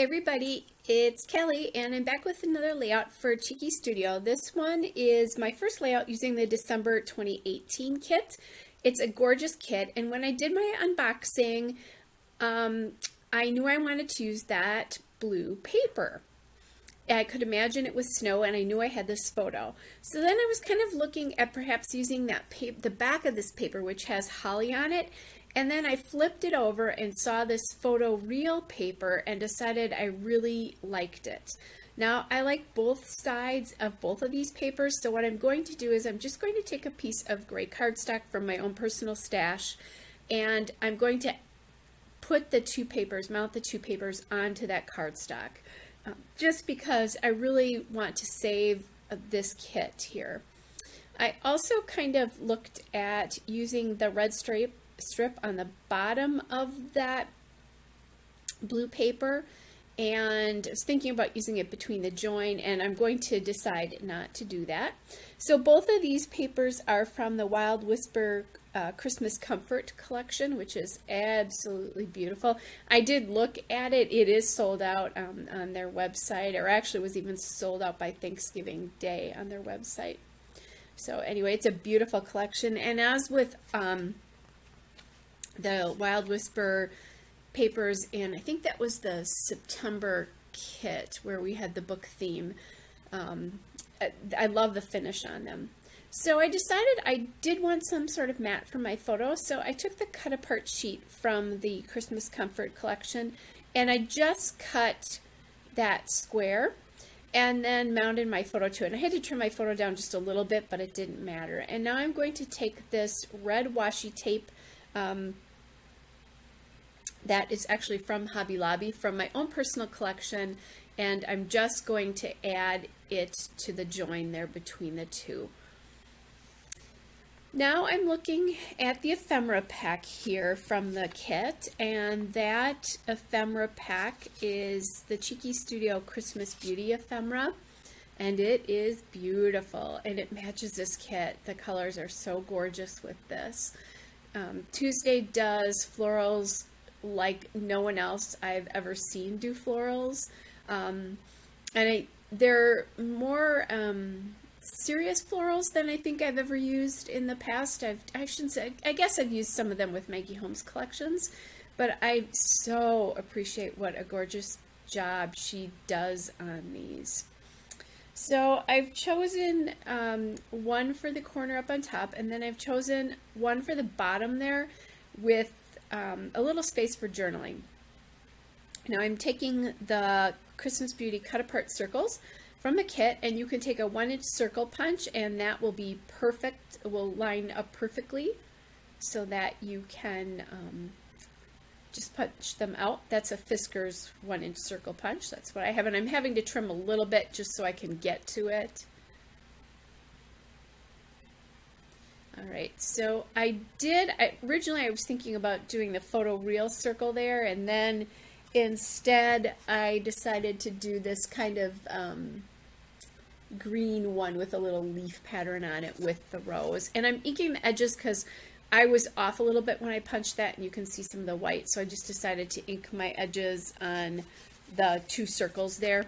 everybody, it's Kelly and I'm back with another layout for Cheeky Studio. This one is my first layout using the December 2018 kit. It's a gorgeous kit, and when I did my unboxing, I knew I wanted to use that blue paper. I could imagine it was snow, and I knew I had this photo. So then I was kind of looking at perhaps using that the back of this paper, which has holly on it, and then I flipped it over and saw this photo real paper and decided I really liked it. Now I like both sides of both of these papers, so what I'm going to do is I'm just going to take a piece of gray cardstock from my own personal stash, and I'm going to put the two papers, mount the two papers onto that cardstock. Just because I really want to save this kit here. I also kind of looked at using the red strip on the bottom of that blue paper, and I was thinking about using it between the join, and I'm going to decide not to do that. So both of these papers are from the Wild Whisper Christmas Comfort collection, which is absolutely beautiful. I did look at it. It is sold out on their website, or actually was even sold out by Thanksgiving Day on their website. So anyway, it's a beautiful collection, and as with the Wild Whisper papers, and I think that was the September kit where we had the book theme, I love the finish on them. So I decided I did want some sort of mat for my photo, so I took the cut apart sheet from the Christmas Comfort collection, and I just cut that square and then mounted my photo to it. And I had to trim my photo down just a little bit, but it didn't matter. And now I'm going to take this red washi tape that is actually from Hobby Lobby, from my own personal collection, and I'm just going to add it to the join there between the two. Now I'm looking at the ephemera pack here from the kit, and that ephemera pack is the Cheeky Studio Christmas Beauty ephemera, and it is beautiful, and it matches this kit. The colors are so gorgeous with this. Tuesday does florals like no one else I've ever seen do florals, and they're more serious florals than I think I've ever used in the past. I shouldn't say, I guess I've used some of them with Maggie Holmes collections, but I so appreciate what a gorgeous job she does on these. So I've chosen one for the corner up on top, and then I've chosen one for the bottom there with a little space for journaling. Now I'm taking the Christmas Beauty cut apart circles from the kit, and you can take a 1-inch circle punch, and that will be perfect. It will line up perfectly so that you can just punch them out. That's a Fiskars 1-inch circle punch. That's what I have, and I'm having to trim a little bit just so I can get to it. All right, so originally I was thinking about doing the photo real circle there, and then instead I decided to do this kind of green one with a little leaf pattern on it with the rose. And I'm inking the edges because I was off a little bit when I punched that, and you can see some of the white, so I just decided to ink my edges on the two circles there.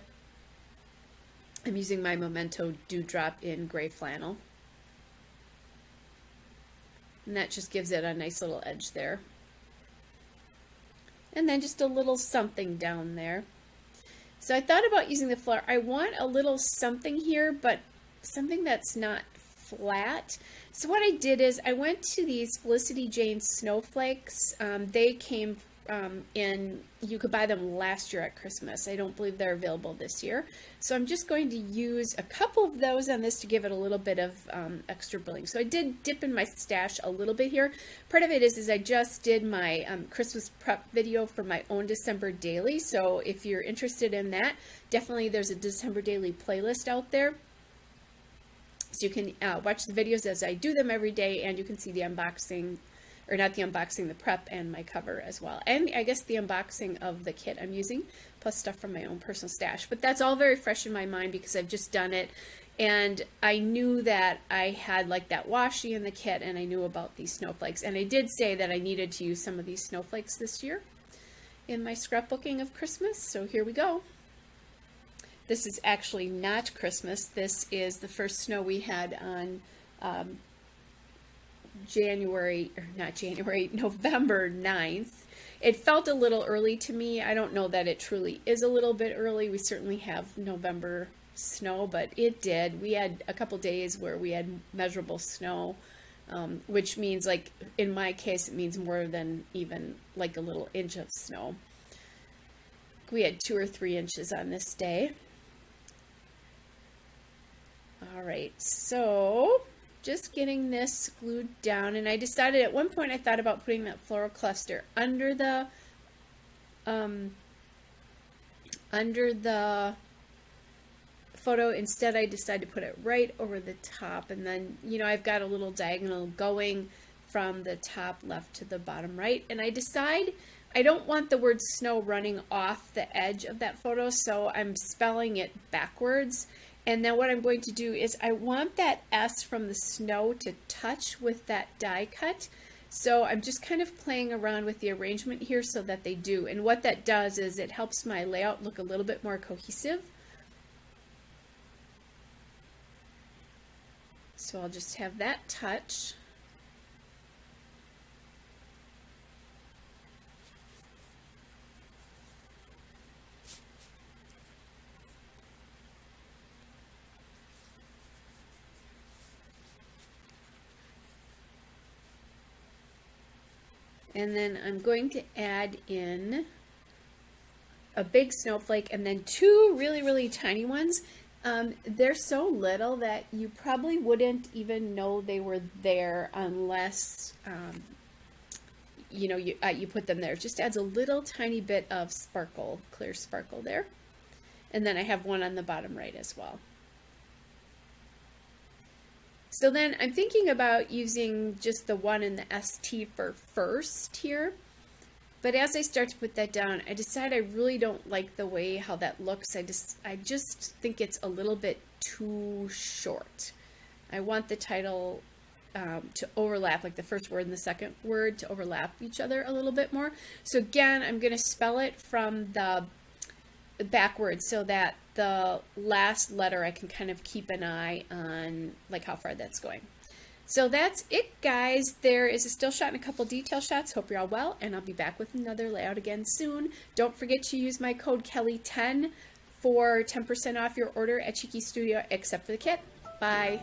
I'm using my Memento Dewdrop in gray flannel, and that just gives it a nice little edge there. And then just a little something down there. So I thought about using the flower. I want a little something here, but something that's not flat. So what I did is I went to these Felicity Jane snowflakes. They came in, you could buy them last year at Christmas. I don't believe they're available this year. So I'm just going to use a couple of those on this to give it a little bit of extra bling. So I did dip in my stash a little bit here. Part of it is I just did my Christmas prep video for my own December daily. So if you're interested in that, definitely there's a December daily playlist out there. So you can watch the videos as I do them every day, and you can see the unboxing, or not the unboxing, the prep and my cover as well. And I guess the unboxing of the kit I'm using, plus stuff from my own personal stash. But that's all very fresh in my mind because I've just done it. And I knew that I had like that washi in the kit, and I knew about these snowflakes. And I did say that I needed to use some of these snowflakes this year. in my scrapbooking of Christmas, so here we go. This is actually not Christmas. This is the first snow we had on November 9th. It felt a little early to me. I don't know that it truly is a little bit early. We certainly have November snow, but it did. We had a couple days where we had measurable snow, which means, like in my case, it means more than even like a little inch of snow. We had 2 or 3 inches on this day. All right, so just getting this glued down, and I decided at one point I thought about putting that floral cluster under the photo. Instead, I decided to put it right over the top, and then, you know, I've got a little diagonal going from the top left to the bottom right, and I decide I don't want the word snow running off the edge of that photo, so I'm spelling it backwards. And then what I'm going to do is I want that S from the snow to touch with that die cut. So I'm just kind of playing around with the arrangement here so that they do. And what that does is it helps my layout look a little bit more cohesive. So I'll just have that touch. And then I'm going to add in a big snowflake and then 2 really, really tiny ones. They're so little that you probably wouldn't even know they were there unless, you know, you put them there. It just adds a little tiny bit of sparkle, clear sparkle there. And then I have one on the bottom right as well. So then I'm thinking about using just the 1 and the ST for first here. But as I start to put that down, I decide I really don't like the way how that looks. I just think it's a little bit too short. I want the title to overlap, like the first word and the second word to overlap each other a little bit more. So again, I'm going to spell it from the backwards so that the last letter I can kind of keep an eye on, like how far that's going. So that's it, guys. There is a still shot and a couple detail shots. Hope you're all well, and I'll be back with another layout again soon. Don't forget to use my code Kelly10 for 10% off your order at Cheeky Studio, except for the kit. Bye.